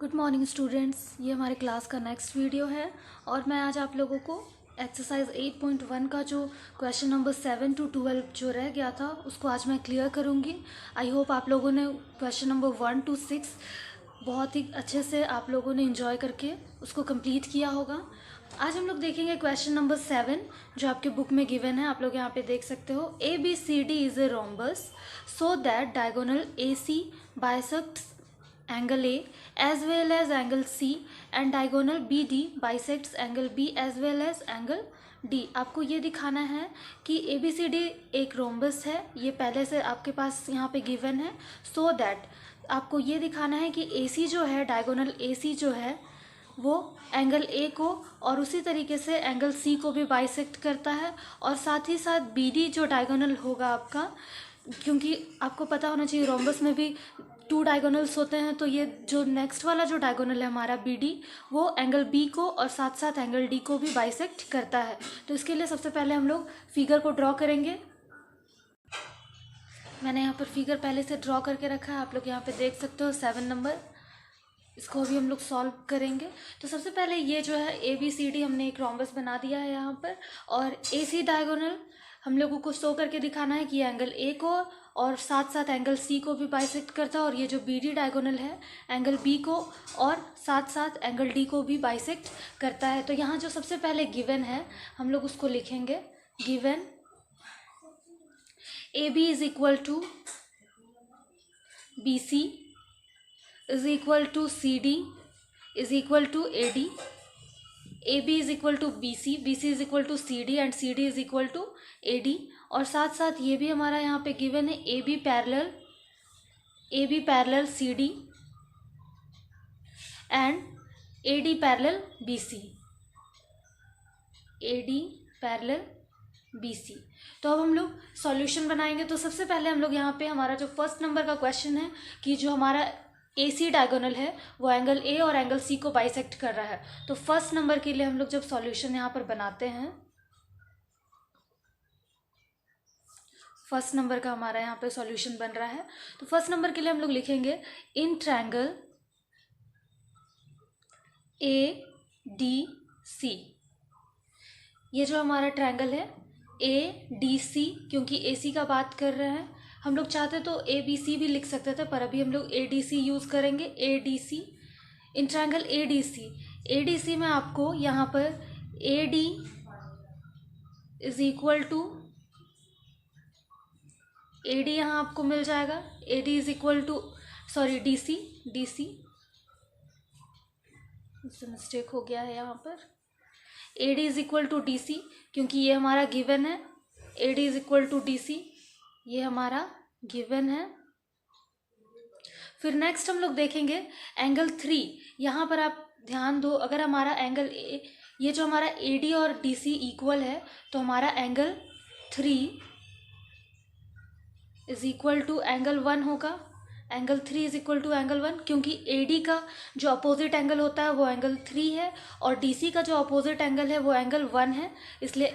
Good morning students, ये हमारे class का नेक्स्ट वीडियो है और मैं आज आप लोगों को एक्सरसाइज 8.1 का जो क्वेश्चन नंबर 7 to 12 जो रह गया था उसको आज मैं क्लियर करूँगी। आई होप आप लोगों ने क्वेश्चन नंबर 1 to 6 बहुत ही अच्छे से आप लोगों ने एंजॉय करके उसको कंप्लीट किया होगा। आज हम लोग देखेंगे क्वेश्चन नंबर 7 जो आपके बुक में गिवन है। आप लोग यहाँ पे देख सकते हो ABCD is a rhombus so that diagonal AC bisects angle A as well as angle C and diagonal BD bisects angle B as well as angle D। आपको ये दिखाना है कि ABCD एक रोम्बस है, ये पहले से आपके पास यहाँ पे गिवन है। सो दैट आपको ये दिखाना है कि AC जो है, डायगोनल AC जो है वो एंगल A को और उसी तरीके से एंगल C को भी बाइसेक्ट करता है और साथ ही साथ BD जो डायगोनल होगा आपका, क्योंकि आपको पता होना चाहिए रोम्बस में भी 2 डायगोनल्स होते हैं, तो ये जो नेक्स्ट वाला जो डायगोनल है हमारा BD वो एंगल B को और साथ साथ एंगल D को भी बाइसेक्ट करता है। तो इसके लिए सबसे पहले हम लोग फिगर को ड्रॉ करेंगे। मैंने यहाँ पर फिगर पहले से ड्रॉ करके रखा है, आप लोग यहाँ पे देख सकते हो 7 नंबर। इसको अभी हम लोग सॉल्व करेंगे। तो सबसे पहले ये जो है ABCD हमने एक रोम्बस बना दिया है यहाँ पर, और AC डायगोनल हम लोगों को शो करके दिखाना है कि एंगल A को और साथ साथ एंगल C को भी बाइसेक्ट करता है, और ये जो BD डायगोनल है एंगल B को और साथ साथ एंगल D को भी बाइसेक्ट करता है। तो यहाँ जो सबसे पहले गिवन है हम लोग उसको लिखेंगे। Given AB is equal to BC is equal to CD is equal to AD, AB is equal to BC, BC is equal to CD and CD is equal to AD। और साथ साथ ये भी हमारा यहाँ पे गिवन है AB parallel CD and AD parallel BC, AD parallel BC। तो अब हम लोग सॉल्यूशन बनाएंगे। तो सबसे पहले हम लोग यहाँ पे हमारा जो फर्स्ट नंबर का क्वेश्चन है कि जो हमारा AC डायगोनल है वो एंगल A और एंगल C को बाइसेक्ट कर रहा है। तो फर्स्ट नंबर के लिए हम लोग जब सॉल्यूशन यहाँ पर बनाते हैं, फर्स्ट नंबर का हमारा यहाँ पे सॉल्यूशन बन रहा है। तो फर्स्ट नंबर के लिए हम लोग लिखेंगे इन ट्रायंगल ADC। ये जो हमारा ट्रायंगल है ADC, क्योंकि AC का बात कर रहे हैं, हम लोग चाहते तो ABC भी लिख सकते थे पर अभी हम लोग ADC यूज़ करेंगे। ADC इन ट्रायंगल ADC में आपको यहाँ पर AD is equal to AD यहाँ आपको मिल जाएगा। AD is equal to DC इससे मिस्टेक हो गया है यहाँ पर। AD is equal to DC क्योंकि ये हमारा गिवन है। AD is equal to DC ये हमारा गिवन है। फिर नेक्स्ट हम लोग देखेंगे एंगल 3। यहाँ पर आप ध्यान दो, अगर हमारा एंगल ये जो हमारा AD और DC इक्वल है तो हमारा angle 3 is equal to angle 1 होगा। Angle 3 is equal to angle 1 क्योंकि AD का जो अपोजिट एंगल होता है वो एंगल 3 है और DC का जो अपोजिट एंगल है वो एंगल 1 है। इसलिए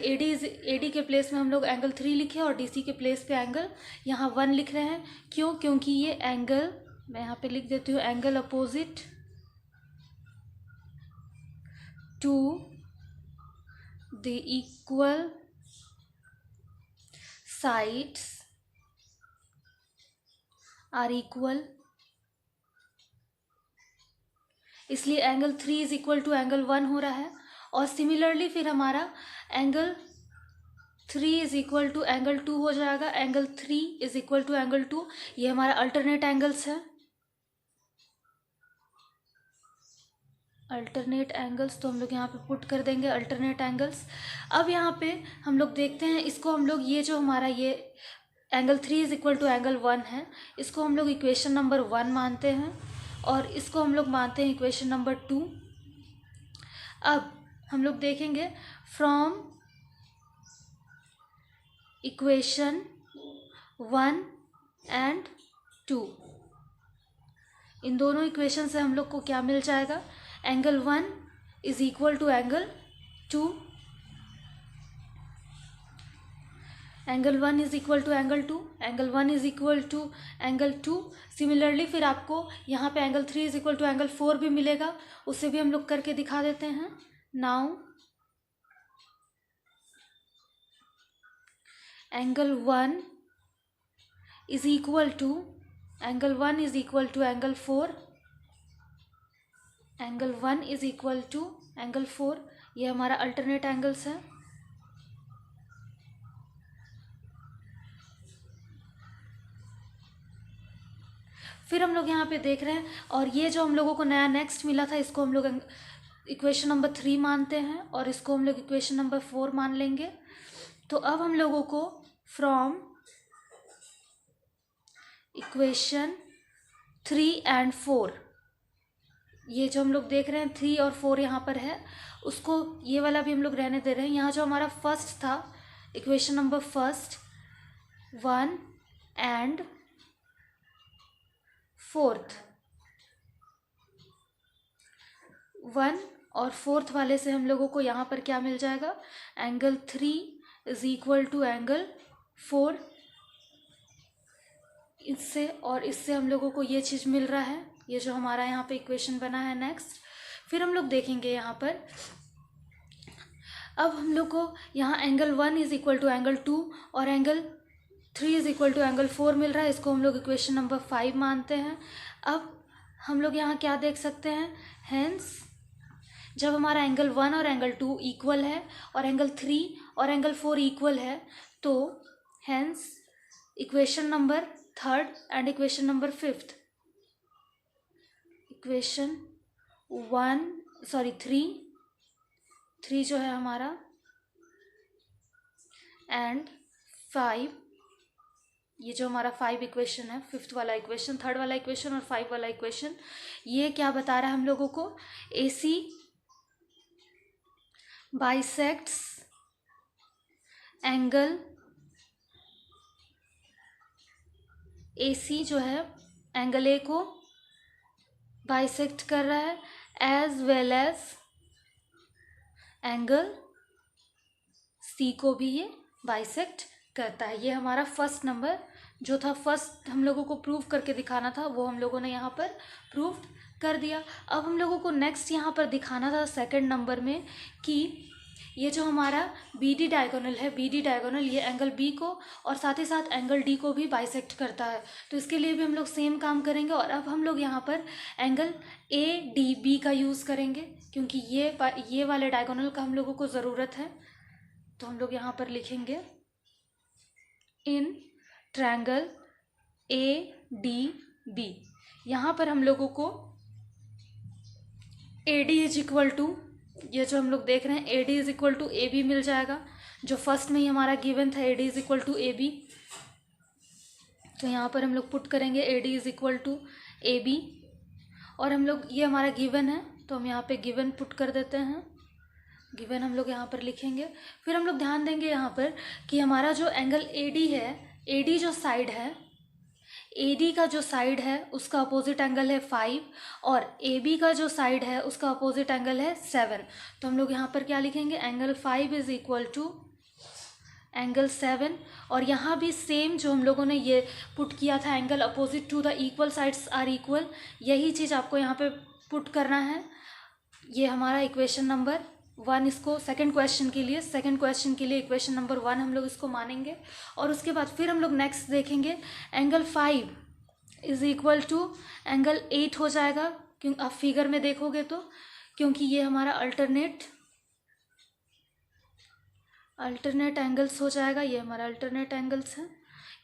AD के प्लेस में हम लोग एंगल 3 लिखे और DC के प्लेस पे एंगल यहाँ 1 लिख रहे हैं। क्यों? क्योंकि ये एंगल, मैं यहाँ पे लिख देती हूँ, angle opposite to the equal sides are equal, इसलिए angle 3 is equal to angle 1 हो रहा है। और सिमिलरली फिर हमारा angle 3 is equal to angle 2 हो जाएगा। Angle 3 is equal to angle 2, ये हमारा अल्टरनेट एंगल्स है। अल्टरनेट एंगल्स तो हम लोग यहाँ पे पुट कर देंगे अल्टरनेट एंगल्स। अब यहाँ पे हम लोग देखते हैं इसको, हम लोग ये जो हमारा ये angle 3 is equal to angle 1 है, इसको हम लोग इक्वेशन नंबर 1 मानते हैं और इसको हम लोग मानते हैं इक्वेशन नंबर 2। अब हम लोग देखेंगे फ्रॉम इक्वेशन 1 एंड 2, इन दोनों इक्वेशन से हम लोग को क्या मिल जाएगा? Angle 1 is equal to angle 2 angle 1 is equal to angle 2, angle 1 is equal to angle 2। Similarly फिर आपको यहाँ पे angle 3 is equal to angle 4 भी मिलेगा, उसे भी हम लोग करके दिखा देते हैं। Now angle 1 is equal to angle 1 is equal to angle 4, angle 1 is equal to angle 4। ये हमारा अल्टरनेट एंगल्स है। फिर हम लोग यहाँ पे देख रहे हैं, और ये जो हम लोगों को नया नेक्स्ट मिला था, इसको हम लोग इक्वेशन नंबर 3 मानते हैं, और इसको हम लोग इक्वेशन नंबर 4 मान लेंगे। तो अब हम लोगों को फ्रॉम इक्वेशन 3 एंड 4, ये जो हम लोग देख रहे हैं 3 और 4 यहाँ पर है, उसको ये वाला भी हम लोग रहने दे रहे हैं। यहाँ जो हमारा फर्स्ट था, equation number first 1 and 4th, 1 और 4th वाले से हम लोगों को यहाँ पर क्या मिल जाएगा, angle 3 is equal to angle 4। इससे और इससे हम लोगों को ये चीज़ मिल रहा है, ये जो हमारा यहाँ पे इक्वेशन बना है नेक्स्ट। फिर हम लोग देखेंगे यहाँ पर, अब हम लोग को यहाँ angle 1 is equal to angle 2 और angle 3 is equal to angle 4 मिल रहा है, इसको हम लोग इक्वेशन नंबर 5 मानते हैं। अब हम लोग यहाँ क्या देख सकते हैं, हेंस जब हमारा एंगल 1 और एंगल 2 इक्वल है और एंगल 3 और एंगल 4 इक्वल है, तो hence equation number 3rd and equation number 5th, equation 3 जो है हमारा एंड 5, ये जो हमारा 5 इक्वेशन है, 5th वाला इक्वेशन, 3rd वाला इक्वेशन और 5 वाला इक्वेशन, ये क्या बता रहा है हम लोगों को, AC बाइसेक्ट्स एंगल, AC जो है एंगल A को बाइसेक्ट कर रहा है, as well as angle C को भी ये बाइसेक्ट करता है। ये हमारा फर्स्ट नंबर जो था, फर्स्ट हम लोगों को प्रूव करके दिखाना था, वो हम लोगों ने यहाँ पर प्रूव कर दिया। अब हम लोगों को नेक्स्ट यहाँ पर दिखाना था सेकंड नंबर में कि ये जो हमारा BD डायगोनल है, BD डायगोनल ये एंगल B को और साथ ही साथ एंगल D को भी बाइसेक्ट करता है, तो इसके लिए भी हम लोग सेम काम करेंगे। और अब हम लोग यहाँ पर एंगल ADB का यूज़ करेंगे, क्योंकि ये वाले डायगोनल का हम लोगों को ज़रूरत है। तो हम लोग यहाँ पर लिखेंगे इन ट्रायंगल ADB, यहाँ पर हम लोगों को AD इज इक्वल टू, ये जो हम लोग देख रहे हैं AD is equal to AB मिल जाएगा, जो फर्स्ट में ही हमारा गिवन था AD is equal to AB। तो यहाँ पर हम लोग पुट करेंगे AD is equal to AB, और हम लोग ये हमारा गिवन है तो हम यहाँ पे गिवन पुट कर देते हैं, गिवन हम लोग यहाँ पर लिखेंगे। फिर हम लोग ध्यान देंगे यहाँ पर कि हमारा जो एंगल AD है, AD जो साइड है, AD का जो साइड है उसका अपोजिट एंगल है 5 और AB का जो साइड है उसका अपोजिट एंगल है 7। तो हम लोग यहाँ पर क्या लिखेंगे, angle 5 is equal to angle 7, और यहाँ भी सेम जो हम लोगों ने ये पुट किया था, angle opposite to the equal sides are equal, यही चीज़ आपको यहाँ पे पुट करना है। ये हमारा इक्वेशन नंबर 1, इसको सेकंड क्वेश्चन के लिए इक्वेशन नंबर 1 हम लोग इसको मानेंगे। और उसके बाद फिर हम लोग नेक्स्ट देखेंगे angle 5 is equal to angle 8 हो जाएगा, क्योंकि आप फिगर में देखोगे तो, क्योंकि ये हमारा अल्टरनेट एंगल्स हो जाएगा, ये हमारा अल्टरनेट एंगल्स है,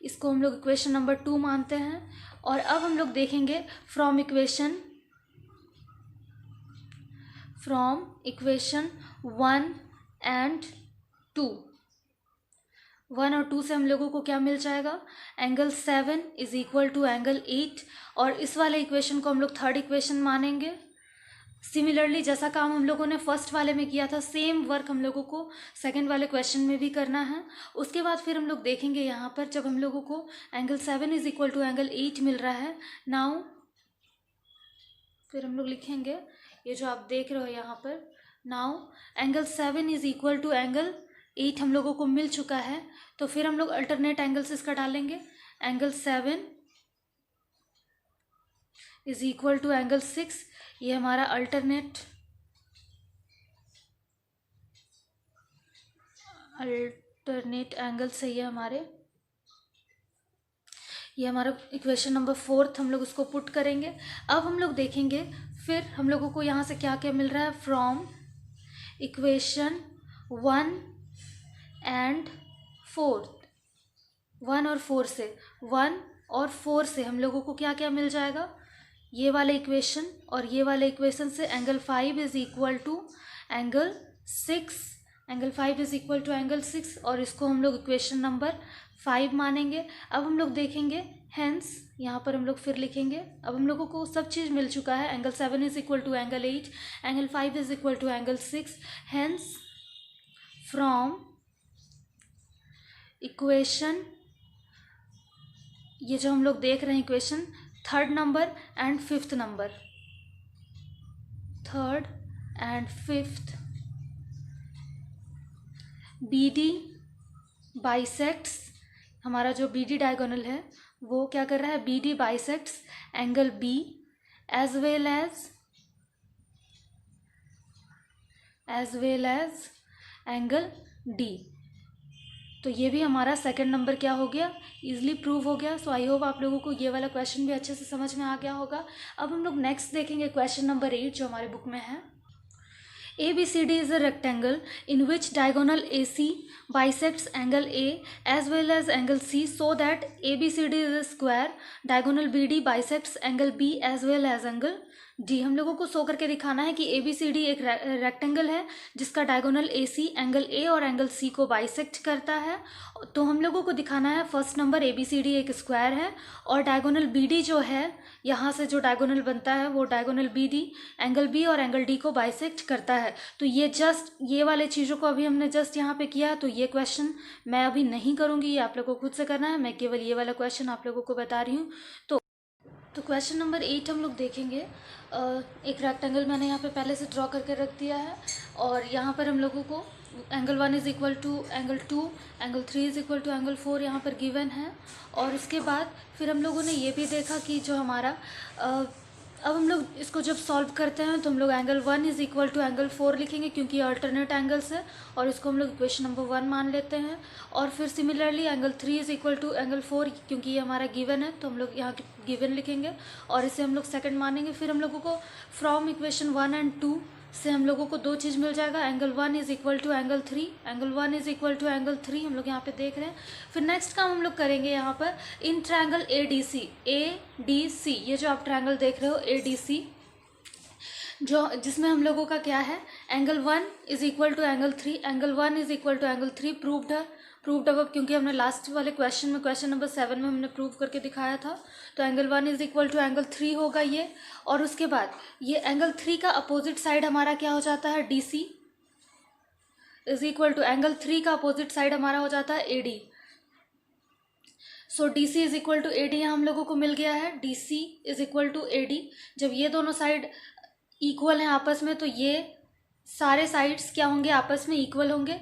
इसको हम लोग इक्वेशन नंबर 2 मानते हैं। और अब हम लोग देखेंगे फ्रॉम इक्वेशन 1 एंड 2, 1 और 2 से हम लोगों को क्या मिल जाएगा, angle 7 is equal to angle 8, और इस वाले इक्वेशन को हम लोग थर्ड इक्वेशन मानेंगे। सिमिलरली जैसा काम हम लोगों ने फर्स्ट वाले में किया था, सेम वर्क हम लोगों को सेकंड वाले क्वेश्चन में भी करना है। उसके बाद फिर हम लोग देखेंगे यहाँ पर, जब हम लोगों को angle 7 is equal to angle 8 मिल रहा है, नाउ फिर हम लोग लिखेंगे ये जो आप देख रहे हो यहाँ पर, now angle 7 is equal to angle 8 हम लोगों को मिल चुका है, तो फिर हम लोग अल्टरनेट एंगल्स इसका डालेंगे। Angle 7 is equal to angle 6, ये हमारा अल्टरनेट एंगल सही है हमारे। ये हमारा इक्वेशन नंबर 4 हम लोग उसको पुट करेंगे। अब हम लोग देखेंगे फिर हम लोगों को यहाँ से क्या क्या मिल रहा है। फ्रॉम इक्वेशन 1 एंड 4, 1 और 4 से, 1 और 4 से हम लोगों को क्या क्या मिल जाएगा। ये वाले इक्वेशन और ये वाले इक्वेशन से angle 5 is equal to angle 6, angle 5 is equal to angle 6, और इसको हम लोग इक्वेशन नंबर 5 मानेंगे। अब हम लोग देखेंगे, हेंस यहाँ पर हम लोग फिर लिखेंगे। अब हम लोगों को सब चीज़ मिल चुका है। Angle 7 is equal to angle 8, angle 5 is equal to angle 6। Hence from equation, ये जो हम लोग देख रहे हैं equation 3rd number and 5th number, 3rd and 5th, B D bisects, हमारा जो बी डी डायगोनल है वो क्या कर रहा है, B D bisects angle B as well as angle D. तो ये भी हमारा सेकंड नंबर क्या हो गया, इजीली प्रूव हो गया। सो आई होप आप लोगों को ये वाला क्वेश्चन भी अच्छे से समझ में आ गया होगा। अब हम लोग नेक्स्ट देखेंगे क्वेश्चन नंबर 8 जो हमारे बुक में है। ABCD is a rectangle in which diagonal AC bisects angle A as well as angle C, so that ABCD is a square. Diagonal BD bisects angle B as well as angle D. हम लोगों को show करके दिखाना है कि ABCD एक rectangle है जिसका डायगोनल AC एंगल A और एंगल C को बाइसेक्ट करता है। तो हम लोगों को दिखाना है फर्स्ट नंबर ABCD एक स्क्वायर है और डायगोनल BD जो है, यहाँ से जो डायगोनल बनता है वो डायगोनल BD एंगल B और एंगल D को बाइसेक्ट करता है। तो ये जस्ट ये वाले चीज़ों को अभी हमने जस्ट यहाँ पे किया, तो ये क्वेश्चन मैं अभी नहीं करूँगी, ये आप लोगों को खुद से करना है। मैं केवल ये वाला क्वेश्चन आप लोगों को बता रही हूँ। तो क्वेश्चन नंबर 8 हम लोग देखेंगे। एक रेक्टेंगल मैंने यहाँ पे पहले से ड्रॉ करके रख दिया है और यहाँ पर हम लोगों को angle 1 is equal to angle 2, angle 3 is equal to angle 4 यहाँ पर गिवन है। और उसके बाद फिर हम लोगों ने ये भी देखा कि जो हमारा अब हम लोग इसको जब सॉल्व करते हैं तो हम लोग angle 1 is equal to angle 4 लिखेंगे क्योंकि ये अल्टरनेट एंगल्स है और इसको हम लोग इक्वेशन नंबर 1 मान लेते हैं। और फिर similarly angle 3 is equal to angle 4 क्योंकि ये हमारा गिवन है तो हम लोग यहाँ गिवन लिखेंगे और इसे हम लोग सेकंड मानेंगे। फिर हम लोगों को फ्रॉम इक्वेशन 1 एंड 2 से हम लोगों को दो चीज़ मिल जाएगा, angle 1 is equal to angle 3, angle 1 is equal to angle 3 हम लोग यहाँ पे देख रहे हैं। फिर नेक्स्ट काम हम लोग करेंगे यहाँ पर इन ट्रायंगल ADC, ये जो आप ट्रायंगल देख रहे हो ADC, जो जिसमें हम लोगों का क्या है, angle 1 is equal to angle 3, angle 1 is equal to angle 3 proved अब क्योंकि हमने लास्ट वाले क्वेश्चन में क्वेश्चन नंबर 7 में हमने प्रूव करके दिखाया था। तो angle 1 is equal to angle 3 होगा ये। और उसके बाद ये एंगल 3 का अपोजिट साइड हमारा क्या हो जाता है, DC is equal to angle 3 का अपोजिट साइड हमारा हो जाता है AD। So DC is equal to AD यहाँ हम लोगों को मिल गया है, DC is equal to AD। जब ये दोनों साइड इक्वल हैं आपस में तो ये सारे साइड्स क्या होंगे, आपस में इक्वल होंगे।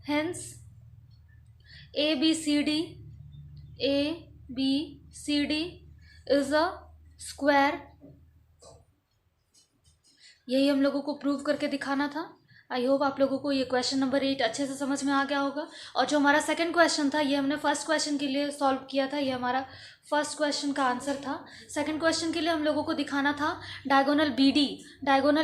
Hence ABCD is a square. यही हम लोगों को प्रूव करके दिखाना था। आई होप आप लोगों को ये क्वेश्चन नंबर 8 अच्छे से समझ में आ गया होगा। और जो हमारा सेकंड क्वेश्चन था ये हमने फर्स्ट क्वेश्चन के लिए सॉल्व किया था, ये हमारा फर्स्ट क्वेश्चन का आंसर था। सेकंड क्वेश्चन के लिए हम लोगों को दिखाना था diagonal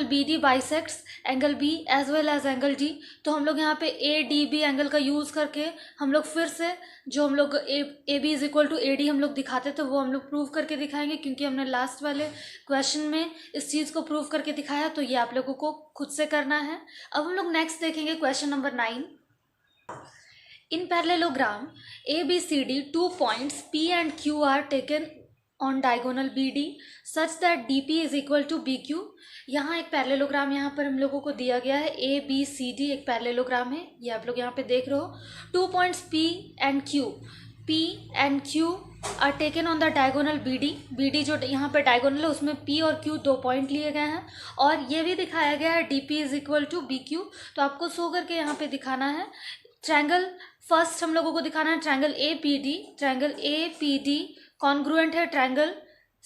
BD bisects angle B as well as angle D। तो हम लोग यहाँ पे ADB एंगल का यूज़ करके हम लोग फिर से जो हम लोग AB is equal to AD हम लोग दिखाते थे वो हम लोग प्रूव करके दिखाएंगे क्योंकि हमने लास्ट वाले क्वेश्चन में इस चीज़ को प्रूव करके दिखाया। तो ये आप लोगों को खुद से करना है। अब हम लोग नेक्स्ट देखेंगे question number 9। In parallelogram ABCD, 2 points P and Q are taken on diagonal BD such that DP is equal to BQ। यहाँ एक पैरेललोग्राम यहाँ पर हम लोगों को दिया गया है, ABCD एक पैरेललोग्राम है, ये आप लोग यहाँ पे देख रहे हो। 2 points P and Q are taken on the diagonal BD जो यहाँ पर डायगोनल है उसमें P और Q 2 पॉइंट लिए गए हैं और ये भी दिखाया गया है DP is equal to BQ। तो आपको शो करके यहाँ पे दिखाना है ट्रायंगल फर्स्ट हम लोगों को दिखाना है triangle A P D congruent है ट्रायंगल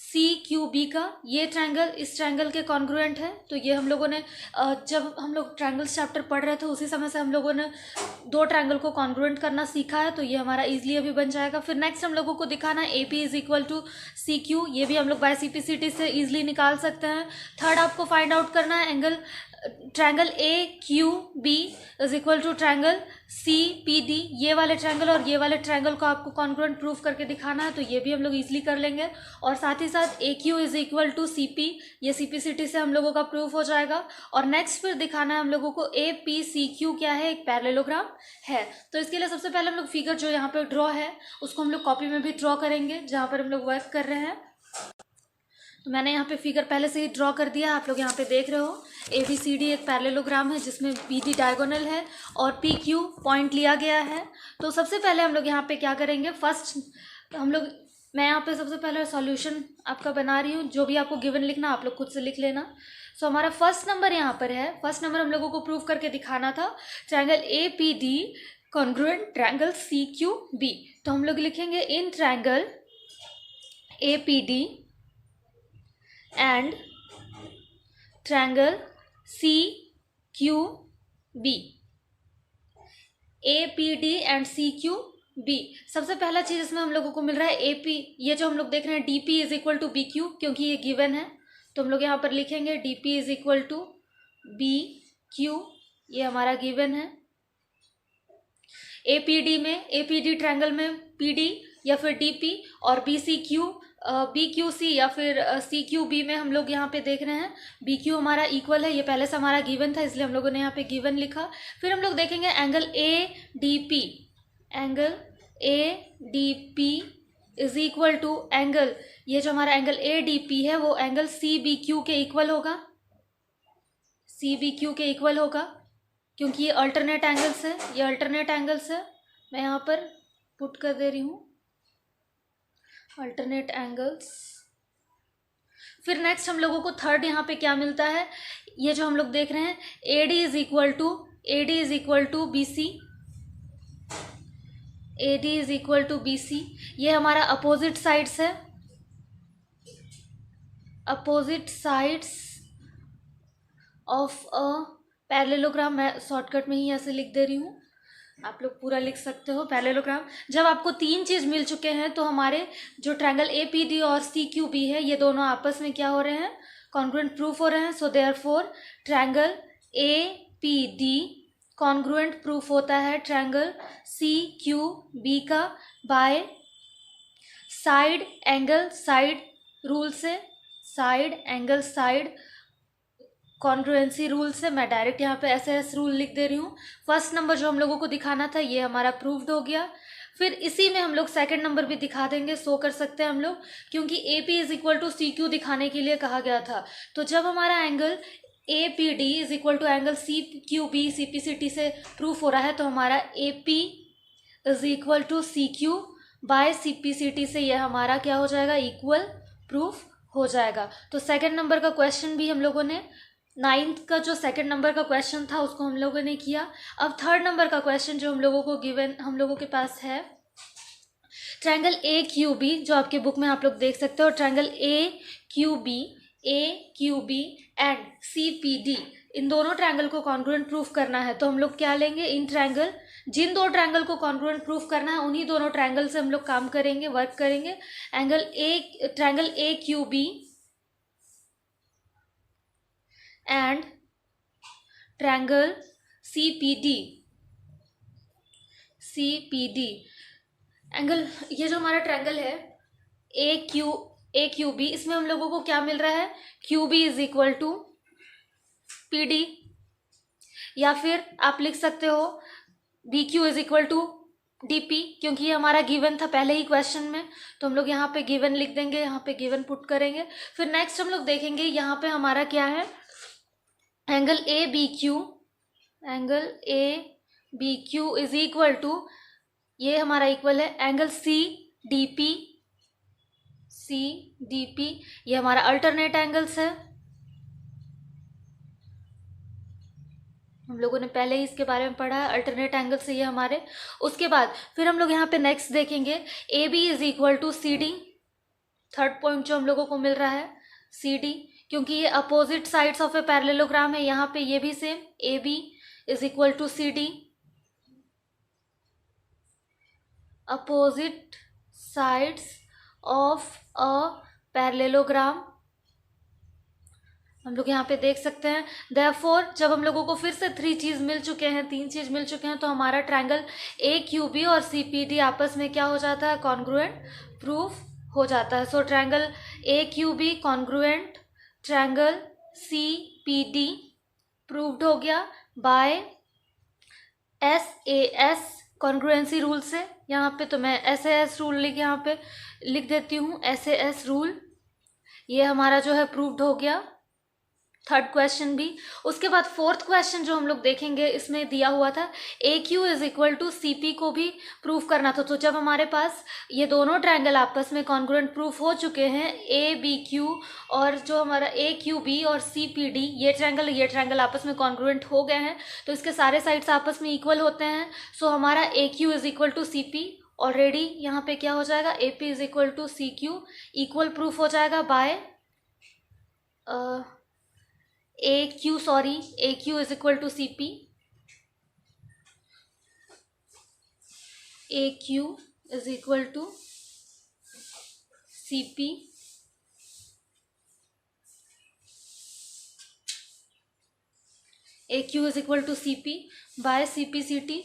सी क्यू बी का। ये ट्रायंगल इस ट्रायंगल के कॉन्ग्रुएंट है। तो ये हम लोगों ने जब हम लोग ट्रायंगल्स चैप्टर पढ़ रहे थे उसी समय से हम लोगों ने दो ट्रायंगल को कॉन्ग्रुएंट करना सीखा है, तो ये हमारा इजीली अभी बन जाएगा। फिर नेक्स्ट हम लोगों को दिखाना है A P is equal to C Q, ये भी हम लोग by C P C T से ईजिली निकाल सकते हैं। थर्ड आपको फाइंड आउट करना है angle triangle A Q B is equal to triangle C P D. ये वाले ट्रायंगल और ये वाले ट्रायंगल को आपको कॉन्ग्रुएंट प्रूफ करके दिखाना है, तो ये भी हम लोग इजीली कर लेंगे। और साथ ही साथ A Q is equal to C P, ये सी पी सी टी से हम लोगों का प्रूफ हो जाएगा। और नेक्स्ट फिर दिखाना है हम लोगों को ए पी सी क्यू क्या है, एक पैरेललोग्राम है। तो इसके लिए सबसे पहले हम लोग फिगर जो यहाँ पे ड्रॉ है उसको हम लोग कॉपी में भी ड्रॉ करेंगे जहाँ पर हम लोग वर्क कर रहे हैं। तो मैंने यहाँ पे फिगर पहले से ही ड्रॉ कर दिया, आप लोग यहाँ पे देख रहे हो। ए बी सी डी एक पैरेललोग्राम है जिसमें बी डी डायगोनल है और पी क्यू पॉइंट लिया गया है। तो सबसे पहले हम लोग यहाँ पे क्या करेंगे, फर्स्ट हम लोग मैं यहाँ पे सबसे पहले सॉल्यूशन आपका बना रही हूँ, जो भी आपको गिवन लिखना आप लोग खुद से लिख लेना। सो हमारा फर्स्ट नंबर यहाँ पर है, फर्स्ट नंबर हम लोगों को प्रूव करके दिखाना था triangle A P D congruent triangle C Q B. तो हम लोग लिखेंगे इन triangle A P D and triangle CQB, APD and CQB। सबसे पहला चीज इसमें हम लोगों को मिल रहा है AP, ये जो हम लोग देख रहे हैं DP is equal to BQ, क्योंकि ये गिवन है तो हम लोग यहाँ पर लिखेंगे DP is equal to BQ, ये हमारा गिवन है। APD में APD ट्रायंगल में PD या फिर DP और BCQ BQC या फिर CQB में हम लोग यहाँ पे देख रहे हैं BQ हमारा इक्वल है, ये पहले से हमारा गिवन था इसलिए हम लोगों ने यहाँ पे गिवन लिखा। फिर हम लोग देखेंगे angle ADP, angle ADP is equal to angle, ये जो हमारा एंगल ADP है वो एंगल CBQ के इक्वल होगा, CBQ के इक्वल होगा, क्योंकि ये अल्टरनेट एंगल्स है, ये अल्टरनेट एंगल्स है। मैं यहाँ पर पुट कर दे रही हूँ अल्टरनेट एंगल्स। फिर नेक्स्ट हम लोगों को थर्ड यहाँ पे क्या मिलता है, ये जो हम लोग देख रहे हैं AD is equal to BC, AD is equal to BC, ये हमारा अपोजिट साइड्स है, opposite sides of a parallelogram. मैं शॉर्टकट में ही ऐसे लिख दे रही हूँ, आप लोग पूरा लिख सकते हो पैरेललोग्राम। जब आपको तीन चीज मिल चुके हैं तो हमारे जो ट्रायंगल APD और CQB है ये दोनों आपस में क्या हो रहे हैं, कॉन्ग्रुएंट प्रूफ हो रहे हैं। So therefore triangle APD congruent proof होता है ट्रायंगल CQB का by side angle side rule से, side angle side congruency rule से। मैं डायरेक्ट यहाँ पे SS रूल लिख दे रही हूँ। फर्स्ट नंबर जो हम लोगों को दिखाना था ये हमारा प्रूव्ड हो गया। फिर इसी में हम लोग सेकंड नंबर भी दिखा देंगे, सो कर सकते हैं हम लोग, क्योंकि AP is equal to CQ दिखाने के लिए कहा गया था। तो जब हमारा angle APD is equal to angle CQB CPCT से प्रूफ हो रहा है तो हमारा AP is equal to CQ by CPCT से यह हमारा क्या हो जाएगा, इक्वल प्रूफ हो जाएगा। तो सेकेंड नंबर का क्वेश्चन भी हम लोगों ने, नाइन्थ का जो सेकंड नंबर का क्वेश्चन था उसको हम लोगों ने किया। अब थर्ड नंबर का क्वेश्चन जो हम लोगों को गिवन हम लोगों के पास है ट्रायंगल AQB, जो आपके बुक में आप लोग देख सकते हो। ट्रायंगल AQB एंड CPD, इन दोनों ट्रायंगल को कॉन्ग्रुएंट प्रूफ करना है। तो हम लोग क्या लेंगे, इन ट्रायंगल, जिन दो ट्रायंगल को कॉन्ग्रुएंट प्रूफ करना है उन्हीं दोनों ट्रायंगल से हम लोग काम करेंगे, वर्क करेंगे। Triangle AQB and triangle CPD angle, ये जो हमारा ट्रायंगल है AQB, इसमें हम लोगों को क्या मिल रहा है, QB is equal to PD, या फिर आप लिख सकते हो BQ is equal to DP, क्योंकि ये हमारा गिवन था पहले ही क्वेश्चन में। तो हम लोग यहाँ पे गिवन लिख देंगे, यहाँ पे गिवन पुट करेंगे। फिर नेक्स्ट हम लोग देखेंगे यहाँ पे हमारा क्या है, angle ABQ is equal to, ये हमारा इक्वल है एंगल CDP, ये हमारा अल्टरनेट एंगल्स है, हम लोगों ने पहले ही इसके बारे में पढ़ा है, अल्टरनेट एंगल से ये हमारे। उसके बाद फिर हम लोग यहाँ पे नेक्स्ट देखेंगे A B is equal to C D. Third point जो हम लोगों को मिल रहा है सी डी, क्योंकि ये opposite sides of a parallelogram है। यहाँ पे ये भी same A B is equal to C D, opposite sides of a parallelogram. हम लोग यहाँ पे देख सकते हैं देयरफॉर जब हम लोगों को फिर से तीन चीज मिल चुके हैं तो हमारा ट्रायंगल ए क्यू बी और सी पी डी आपस में क्या हो जाता है, कॉन्ग्रुएंट प्रूफ हो जाता है। So triangle A Q B congruent triangle C P D proved हो गया by S A S congruency rule से। यहाँ पे तो मैं एस ए एस रूल यहाँ पे लिख देती हूँ, एस ए एस रूल। ये हमारा जो है प्रूव्ड हो गया थर्ड क्वेश्चन भी। उसके बाद फोर्थ क्वेश्चन जो हम लोग देखेंगे, इसमें दिया हुआ था A Q is equal to C P को भी प्रूव करना था। तो जब हमारे पास ये दोनों ट्रायंगल आपस में कॉन्ग्रुएंट प्रूफ हो चुके हैं, ए बी क्यू और जो हमारा ए क्यू बी और सी पी डी, ये ट्रायंगल आपस में कॉन्ग्रुएंट हो गए हैं, तो इसके सारे साइड्स आपस में इक्वल होते हैं। सो हमारा A Q is equal to C P already यहाँ पे क्या हो जाएगा, A P is equal to C Q equal proof हो जाएगा by A Q is equal to C P. A Q is equal to C P. A Q is equal to सी पी बाय C P C टी।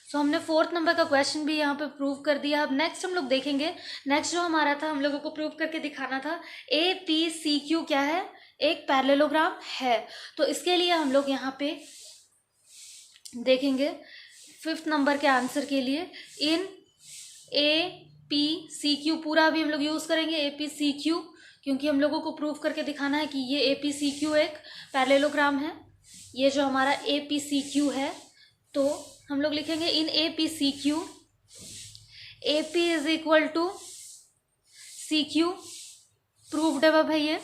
सो हमने fourth number का question भी यहाँ पे प्रूव कर दिया। अब नेक्स्ट हम लोग देखेंगे, नेक्स्ट जो हमारा था हम लोगों को प्रूव करके दिखाना था ए पी सी क्यू क्या है, एक पैरेललोग्राम है। तो इसके लिए हम लोग यहाँ पे देखेंगे फिफ्थ नंबर के आंसर के लिए इन ए पी सी क्यू पूरा भी हम लोग यूज़ करेंगे ए पी सी क्यू, क्योंकि हम लोगों को प्रूव करके दिखाना है कि ये ए पी सी क्यू एक पैरेललोग्राम है। ये जो हमारा ए पी सी क्यू है, तो हम लोग लिखेंगे in A P C Q, A P is equal to C Q. Proved है अब है ये,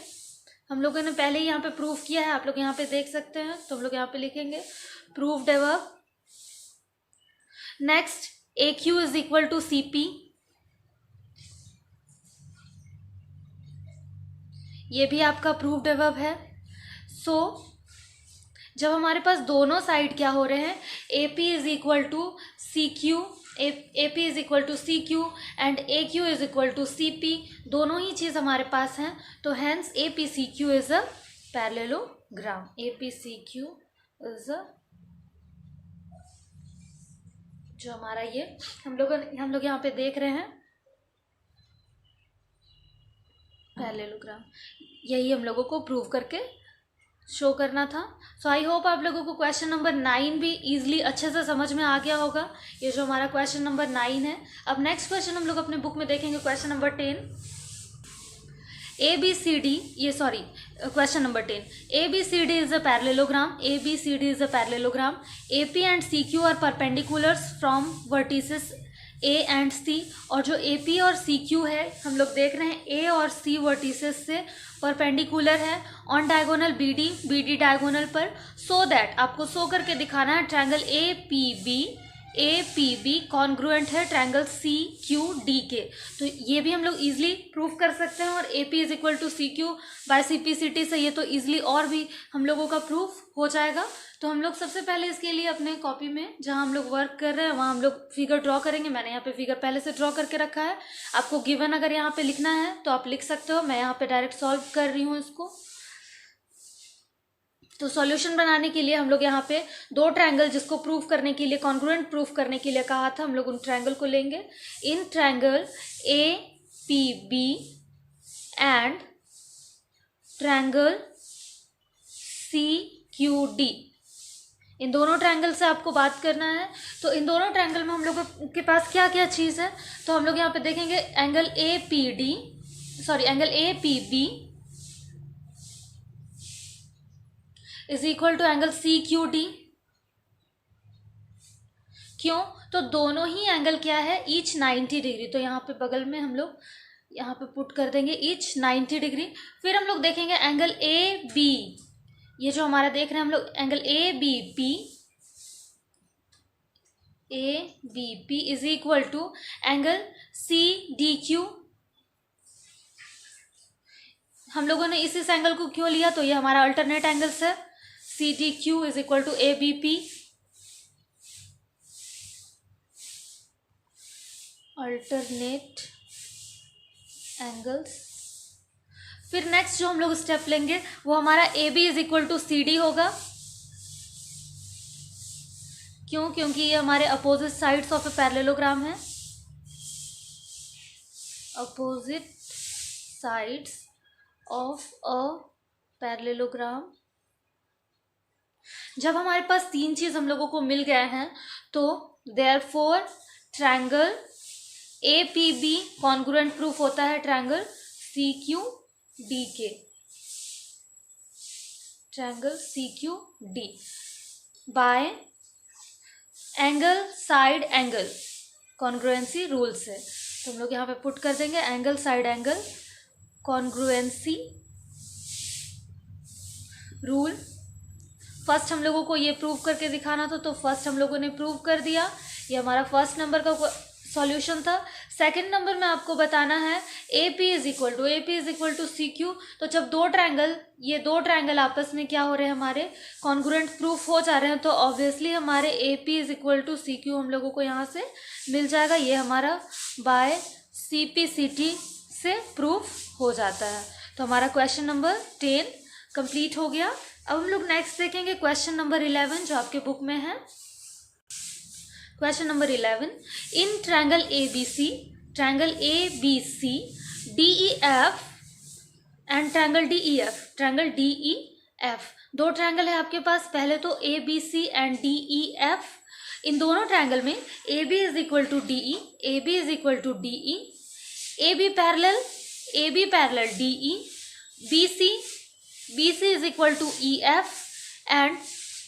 हम लोगों ने पहले ही यहाँ पे प्रूव किया है, आप लोग यहाँ पे देख सकते हैं। तो हम लोग यहाँ पे लिखेंगे प्रूव्ड है अब। Next A Q is equal to C P, ये भी आपका प्रूव्ड अब है। सो जब हमारे पास दोनों साइड क्या हो रहे हैं, A P is equal to C Q, A P is equal to C Q and A Q is equal to C P, दोनों ही चीज़ हमारे पास हैं। तो hence A P C Q is a parallelogram. A P C Q is a, जो हमारा ये हम लोग यहाँ पे देख रहे हैं पैरेललोग्राम, यही हम लोगों को प्रूव करके शो करना था। सो आई होप आप लोगों को क्वेश्चन नंबर 9 भी इजीली अच्छे से समझ में आ गया होगा। ये जो हमारा क्वेश्चन नंबर 9 है। अब नेक्स्ट क्वेश्चन हम लोग अपने बुक में देखेंगे, question number 10 A B C D, ये sorry question number 10 A B C D is a parallelogram. A B C D is a parallelogram. A P and C Q are perpendiculars from vertices A and C. और जो A P और C Q है, हम लोग देख रहे हैं A और सी वर्टिसेस से परपेंडिकुलर है on diagonal B D diagonal पर। सो दैट आपको शो करके दिखाना है triangle A P B congruent है ट्रायंगल सी क्यू डी के। तो ये भी हम लोग इजीली प्रूफ कर सकते हैं। और A P is equal to C Q by C P C T से ये तो इजीली और भी हम लोगों का प्रूफ हो जाएगा। तो हम लोग सबसे पहले इसके लिए अपने कॉपी में जहाँ हम लोग वर्क कर रहे हैं वहाँ हम लोग फिगर ड्रॉ करेंगे। मैंने यहाँ पे फिगर पहले से ड्रॉ करके रखा है। आपको गिवन अगर यहाँ पे लिखना है तो आप लिख सकते हो, मैं यहाँ पे डायरेक्ट सॉल्व कर रही हूँ इसको। तो सॉल्यूशन बनाने के लिए हम लोग यहाँ पे दो ट्रायंगल जिसको प्रूफ करने के लिए, कॉन्ग्रुएंट प्रूफ करने के लिए कहा था, हम लोग उन ट्रायंगल को लेंगे। In triangle A P B and triangle C Q D, इन दोनों ट्रायंगल से आपको बात करना है। तो इन दोनों ट्रायंगल में हम लोगों के पास क्या क्या चीज़ है, तो हम लोग यहाँ पे देखेंगे angle A P B is equal to angle C Q D. क्यों? तो दोनों ही एंगल क्या है, ईच 90 डिग्री। तो यहाँ पे बगल में हम लोग यहाँ पे पुट कर देंगे ईच 90 डिग्री। फिर हम लोग देखेंगे एंगल ए बी ये जो हमारा देख रहे हैं हम लोग angle A B P is equal to angle C D Q. हम लोगों ने इस एंगल को क्यों लिया, तो ये हमारा अल्टरनेट एंगल्स है। C D Q is equal to A B P, alternate angles. फिर नेक्स्ट जो हम लोग स्टेप लेंगे वो हमारा A B is equal to C D होगा। क्यों? क्योंकि ये हमारे opposite sides of a parallelogram है, opposite sides of a parallelogram. जब हमारे पास तीन चीज हम लोगों को मिल गए हैं तो therefore triangle A P B congruent proof होता है ट्रायंगल सी क्यू डी के, triangle C Q D by angle side angle congruency rule से। तो हम लोग यहाँ पे पुट कर देंगे angle side angle congruency rule. First हम लोगों को ये प्रूव करके दिखाना था, तो फर्स्ट हम लोगों ने प्रूव कर दिया। ये हमारा फर्स्ट नंबर का सॉल्यूशन था। सेकंड नंबर में आपको बताना है A P is equal to C Q. तो जब ये दो ट्रायंगल आपस में क्या हो रहे हैं, हमारे कॉन्ग्रुएंट प्रूफ हो जा रहे हैं, तो ऑब्वियसली हमारे A P is equal to C Q हम लोगों को यहाँ से मिल जाएगा। ये हमारा by C P C T से प्रूफ हो जाता है। तो हमारा क्वेश्चन नंबर 10 कंप्लीट हो गया। अब हम लोग नेक्स्ट देखेंगे क्वेश्चन नंबर 11 जो आपके बुक में है। Question number 11, in triangle A B C D E F and triangle D E F, दो ट्रायंगल है आपके पास। पहले तो A B C and D E F. इन दोनों ट्रायंगल में A B is equal to D E, A B is equal to D E, A B parallel D E, B C is equal to E F and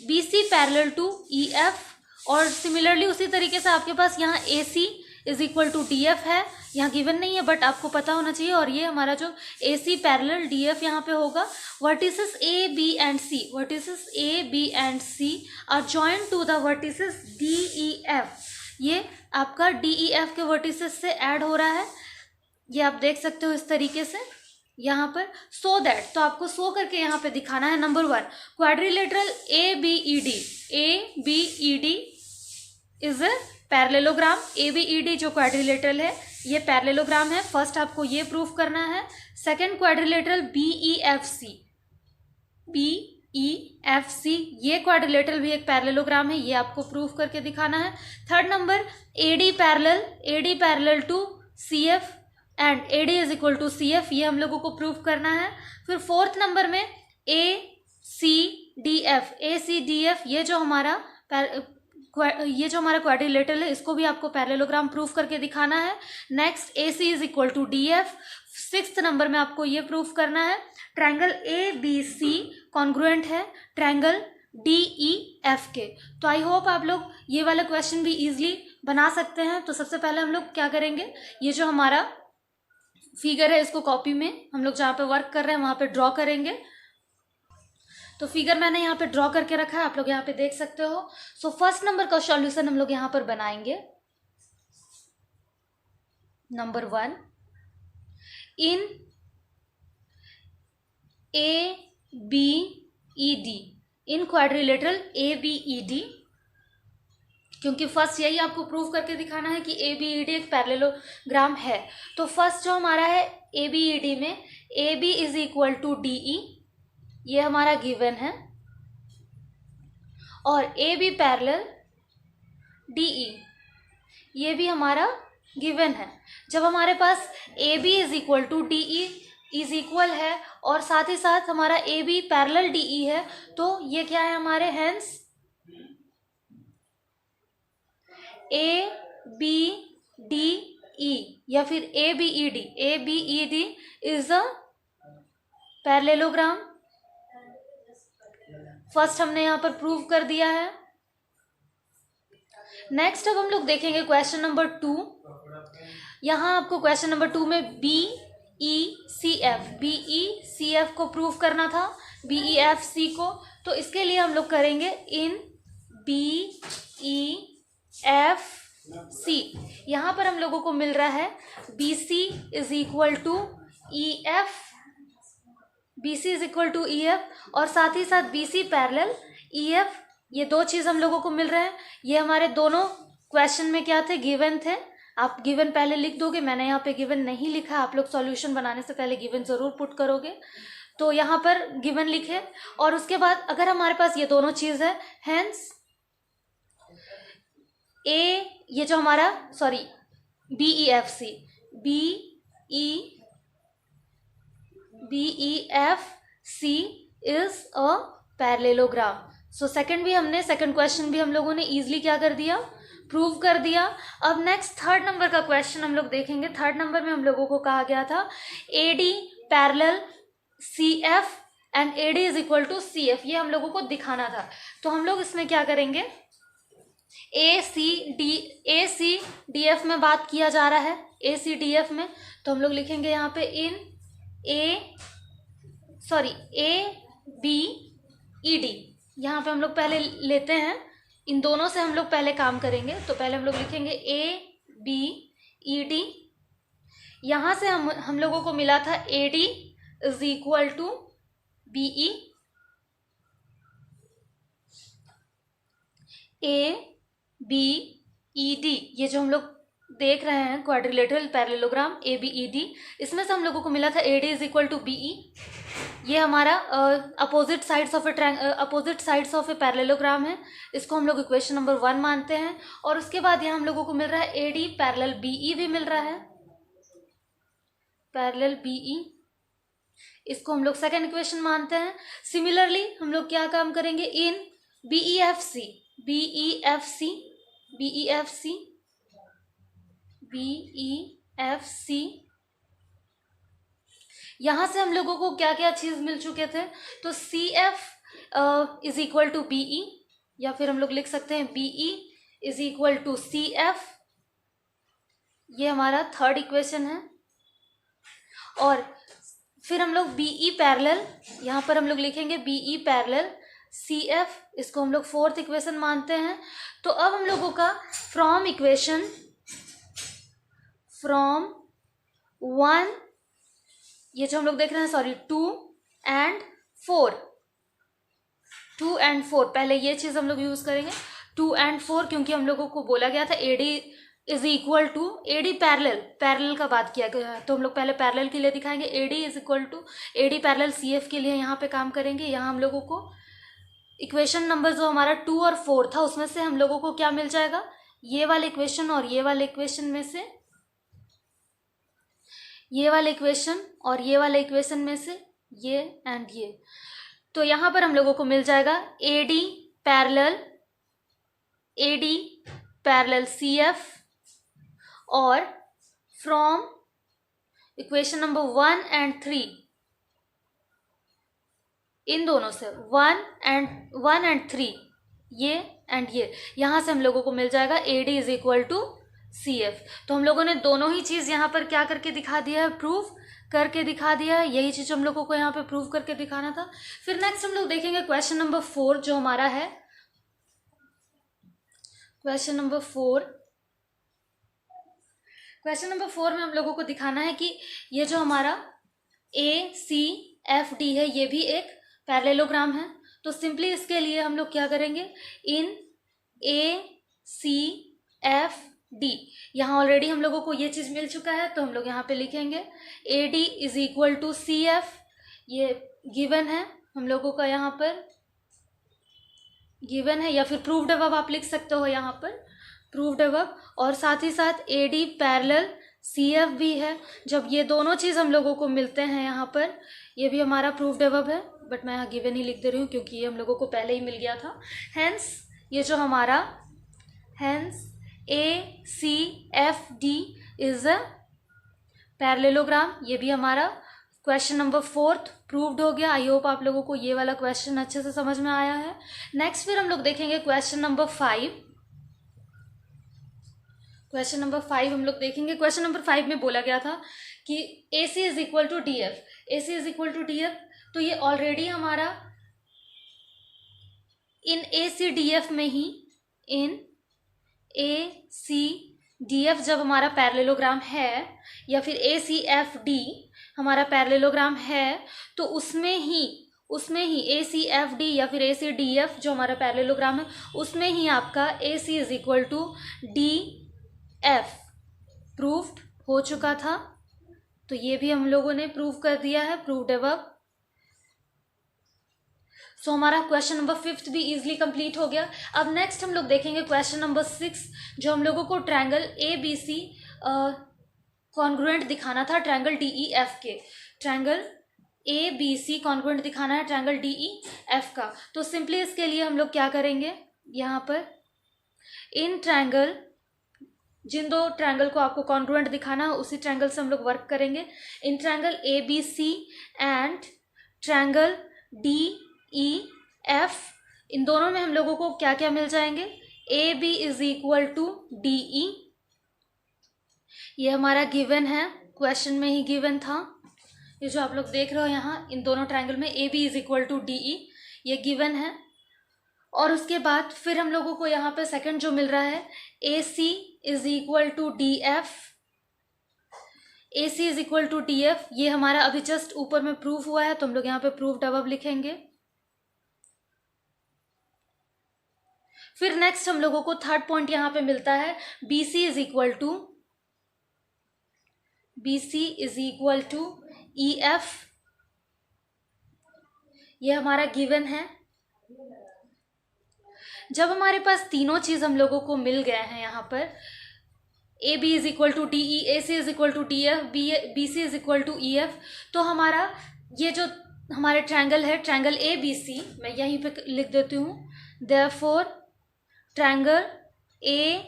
B C parallel to E F. और similarly उसी तरीके से आपके पास यहाँ A C is equal to D F है, यहाँ given नहीं है बट आपको पता होना चाहिए। और ये हमारा जो A C parallel D F यहाँ पे होगा। Vertices A B and C are joined to the vertices D E F. ये आपका डी ई एफ के वर्टिसेस से ऐड हो रहा है, ये आप देख सकते हो इस तरीके से यहाँ पर। सो दैट, तो आपको सो करके यहाँ पे दिखाना है। Number 1, quadrilateral A B E D is a parallelogram. A B E D जो क्वाड्रिलेटरल है ये पैरेललोग्राम है। फर्स्ट आपको ये प्रूफ करना है। Second, quadrilateral B E F C, ये क्वाड्रिलेटरल भी एक पैरेललोग्राम है, ये आपको प्रूफ करके दिखाना है। Third number, A D parallel to C F and A D is equal to C F, ये हम लोगों को प्रूफ करना है। फिर फोर्थ नंबर में ए सी डी एफ, ये जो हमारा क्वाड्रिलेटरल है इसको भी आपको पैरेललोग्राम प्रूफ करके दिखाना है। Next, A C is equal to D F. Sixth number में आपको ये प्रूफ करना है triangle A B C congruent है ट्रायंगल डी ई एफ के। तो आई होप आप लोग ये वाला क्वेश्चन भी इजीली बना सकते हैं। तो सबसे पहले हम लोग क्या करेंगे, ये जो हमारा फिगर है इसको कॉपी में हम लोग जहाँ पे वर्क कर रहे हैं वहाँ पे ड्रॉ करेंगे। तो फिगर मैंने यहाँ पे ड्रॉ करके रखा है, आप लोग यहाँ पे देख सकते हो। सो फर्स्ट नंबर का सॉल्यूशन हम लोग यहाँ पर बनाएंगे। Number 1, in A B E D, in quadrilateral A B E D, क्योंकि फर्स्ट यही आपको प्रूव करके दिखाना है कि ए बी ई डी एक पैरेललोग्राम है। तो फर्स्ट जो हमारा है ए बी ई डी में A B is equal to D E, ये हमारा गिवन है, और A B parallel D E, ये भी हमारा गिवन है। जब हमारे पास A B is equal to D E is equal है और साथ ही साथ हमारा A B parallel D E है, तो ये क्या है हमारे, hence A B D E या फिर A B E D is a parallelogram. First हमने यहाँ पर प्रूव कर दिया है। नेक्स्ट अब हम लोग देखेंगे क्वेश्चन नंबर 2। यहाँ आपको क्वेश्चन नंबर 2 में बी BECF को प्रूव करना था, BEFC को, तो इसके लिए हम लोग करेंगे इन BEFC। यहाँ पर हम लोगों को मिल रहा है BC is equal to EF, BC is equal to EF, और साथ ही साथ BC पैरेलल EF, ये दो चीज़ हम लोगों को मिल रहे हैं। ये हमारे दोनों क्वेश्चन में क्या थे, गिवन थे। आप गिवन पहले लिख दोगे, मैंने यहाँ पे गिवन नहीं लिखा, आप लोग सॉल्यूशन बनाने से पहले गिवन ज़रूर पुट करोगे। तो यहाँ पर गिवन लिखे, और उसके बाद अगर हमारे पास ये दोनों चीज़ है, हेंस ये जो हमारा BEFC is a parallelogram. So second question भी हम लोगों ने इजीली क्या कर दिया, प्रूव कर दिया। अब नेक्स्ट थर्ड नंबर का क्वेश्चन हम लोग देखेंगे। थर्ड नंबर में हम लोगों को कहा गया था AD parallel CF and AD is equal to CF, ये हम लोगों को दिखाना था। तो हम लोग इसमें क्या करेंगे, ACDF में बात किया जा रहा है, ACDF में, तो हम लोग लिखेंगे यहाँ पे इन ABED। यहाँ पे हम लोग पहले लेते हैं, इन दोनों से हम लोग पहले काम करेंगे। तो पहले हम लोग लिखेंगे ABED। यहाँ से हम लोगों को मिला था AD is equal to BE, ABED, ये जो हम लोग देख रहे हैं क्वाड्रिलेटरल पैरेललोग्राम ABED, इसमें से हम लोगों को मिला था AD is equal to BE। ये हमारा opposite sides of a parallelogram है, इसको हम लोग इक्वेशन नंबर 1 मानते हैं। और उसके बाद यहाँ हम लोगों को मिल रहा है AD पैरेलल BE भी मिल रहा है, पैरेलल BE, इसको हम लोग सेकेंड इक्वेशन मानते हैं। सिमिलरली हम लोग क्या काम करेंगे, इन BEFC यहाँ से हम लोगों को क्या क्या चीज़ मिल चुके थे, तो CF is equal to BE, या फिर हम लोग लिख सकते हैं BE is equal to CF, ये हमारा थर्ड इक्वेशन है। और फिर हम लोग BE पैरेलल, यहाँ पर हम लोग लिखेंगे BE पैरेलल CF, इसको हम लोग फोर्थ इक्वेशन मानते हैं। तो अब हम लोगों का फ्रॉम 1, ये जो हम लोग देख रहे हैं 2 एंड 4, पहले ये चीज़ हम लोग यूज़ करेंगे 2 एंड 4, क्योंकि हम लोगों को बोला गया था AD is equal to AD parallel का बात किया गया है, तो हम लोग पहले पैरेलल के लिए दिखाएंगे। AD is equal to AD parallel CF के लिए यहाँ पे काम करेंगे। यहाँ हम लोगों को इक्वेशन नंबर जो हमारा 2 और 4 था, उसमें से हम लोगों को क्या मिल जाएगा, ये वाले इक्वेशन और ये वाले इक्वेशन में से, ये वाले इक्वेशन और ये वाले इक्वेशन में से ये एंड ये। तो यहाँ पर हम लोगों को मिल जाएगा AD पैरेलल CF, और फ्रॉम इक्वेशन नंबर 1 एंड 3, इन दोनों से 1 एंड 3, ये एंड ये, यहाँ से हम लोगों को मिल जाएगा AD is equal to CF। तो हम लोगों ने दोनों ही चीज़ यहाँ पर क्या करके दिखा दिया है, प्रूफ करके दिखा दिया है। यही चीज़ हम लोगों को यहाँ पे प्रूफ करके दिखाना था। फिर नेक्स्ट हम लोग देखेंगे क्वेश्चन नंबर 4 जो हमारा है, क्वेश्चन नंबर 4 में हम लोगों को दिखाना है कि ये जो हमारा ACFD है, ये भी एक पैरेललोग्राम है। तो सिंपली इसके लिए हम लोग क्या करेंगे, इन ACFD, यहाँ ऑलरेडी हम लोगों को ये चीज़ मिल चुका है, तो हम लोग यहाँ पे लिखेंगे AD is equal to CF, ये गिवन है हम लोगों का, यहाँ पर गिवन है, या फिर प्रूव्ड अबव आप लिख सकते हो यहाँ पर, प्रूव्ड अबव। और साथ ही साथ AD पैरेलल CF भी है। जब ये दोनों चीज़ हम लोगों को मिलते हैं यहाँ पर, ये भी हमारा प्रूव्ड अबव है, बट मैं यहाँ गिवन ही लिख दे रही हूँ क्योंकि ये हम लोगों को पहले ही मिल गया था। हेंस ये जो हमारा ACFD इज अ पैरेललोग्राम, ये भी हमारा क्वेश्चन नंबर 4 प्रूव्ड हो गया। आई होप आप लोगों को ये वाला क्वेश्चन अच्छे से समझ में आया है। नेक्स्ट फिर हम लोग देखेंगे क्वेश्चन नंबर 5। क्वेश्चन नंबर 5 हम लोग देखेंगे। क्वेश्चन नंबर 5 में बोला गया था कि A C is equal to D F, A C is equal to D F, तो ये ऑलरेडी हमारा इन ए सी डी एफ में ही, इन ए सी डी एफ जब हमारा पैरेललोग्राम है, या फिर ए सी एफ डी हमारा पैरेललोग्राम है, तो उसमें ही ए सी एफ डी या फिर ए सी डी एफ जो हमारा पैरेललोग्राम है, उसमें ही आपका A C is equal to D F proved हो चुका था। तो ये भी हम लोगों ने प्रूव कर दिया है, प्रूव्ड अबव। सो हमारा क्वेश्चन नंबर 5 भी इजीली कंप्लीट हो गया। अब नेक्स्ट हम लोग देखेंगे क्वेश्चन नंबर 6, जो हम लोगों को triangle A B C congruent दिखाना था ट्रायंगल डी ई एफ के। Triangle A B C congruent दिखाना है ट्रायंगल डी ई एफ का। तो सिंपली इसके लिए हम लोग क्या करेंगे, यहाँ पर इन ट्रायंगल, जिन दो ट्रायंगल को आपको कॉन्ग्रुएंट दिखाना है उसी ट्रायंगल से हम लोग वर्क करेंगे। इन triangle A B C and triangle D E F, इन दोनों में हम लोगों को क्या क्या मिल जाएंगे, A B is equal to D E, ये हमारा गिवन है, क्वेश्चन में ही गिवन था। ये जो आप लोग देख रहे हो यहाँ, इन दोनों ट्रायंगल में A B is equal to D E, ये गिवन है। और उसके बाद फिर हम लोगों को यहाँ पे सेकंड जो मिल रहा है, A C is equal to D F, A C is equal to D F, ये हमारा अभी जस्ट ऊपर में प्रूव हुआ है, तो हम लोग यहाँ पे प्रूव्ड अबव लिखेंगे। फिर नेक्स्ट हम लोगों को थर्ड पॉइंट यहाँ पे मिलता है, B C is equal to E F, ये हमारा गिवन है। जब हमारे पास तीनों चीज हम लोगों को मिल गए हैं यहाँ पर, A B is equal to D E, A C is equal to D F, B C is equal to E F, तो हमारा ये जो हमारे ट्रायंगल है, ट्रायंगल ए बी सी, मैं यहीं पे लिख देती हूँ, therefore triangle A